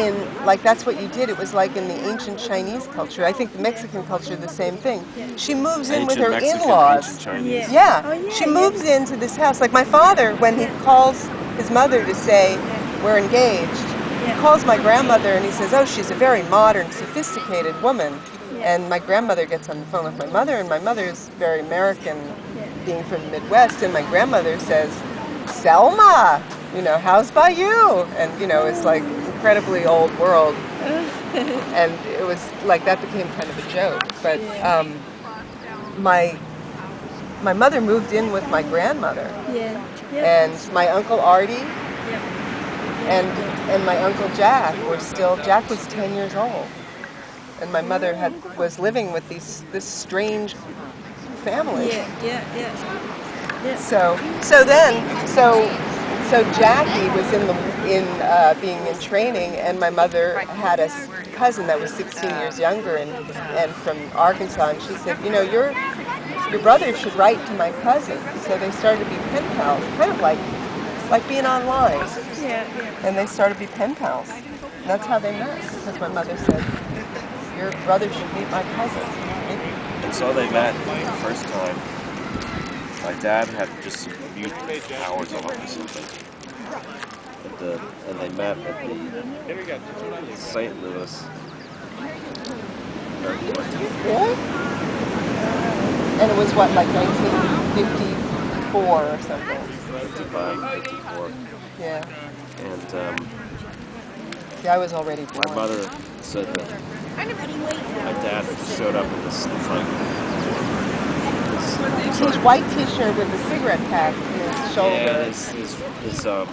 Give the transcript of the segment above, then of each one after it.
in, like, that's what you did. It was like in the ancient Chinese culture. I think the Mexican culture, the same thing. She moves in with her in-laws. Ancient Chinese. Yeah. Oh, yeah, She moves into this house. Like my father, when he calls his mother to say we're engaged, he calls my grandmother and he says, oh, she's a very modern, sophisticated woman. And my grandmother gets on the phone with my mother, and my mother's very American, being from the Midwest, and my grandmother says, Selma, you know, how's by you? And, you know, it's like incredibly old world. And it was like, that became kind of a joke. But my mother moved in with my grandmother. And my Uncle Artie and my Uncle Jack were still, Jack was 10 years old. And my mother was living with this strange family. So Jackie was being in training, and my mother had a cousin that was 16 years younger and from Arkansas, and she said, you know, your brother should write to my cousin. So they started to be pen pals, kind of like being online. And they started to be pen pals. And that's how they met, because my mother said, your brother should meet my cousin. And so they met the first time. My dad had just some mute powers off or something. And they met at the St. Louis airport. Really? And it was what, like 1954 or something? 55, 54. Yeah. And yeah, I was already born. my mother said that my dad showed up in this his white T-shirt with a cigarette pack in his shoulder. Yeah,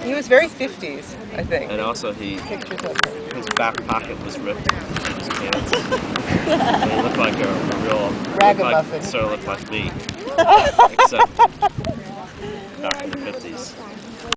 he was very 50s, I think. And also pictures of him. His back pocket was ripped in his pants. And he looked like a real ragamuffin. Sort of looked like me, except back in the 50s.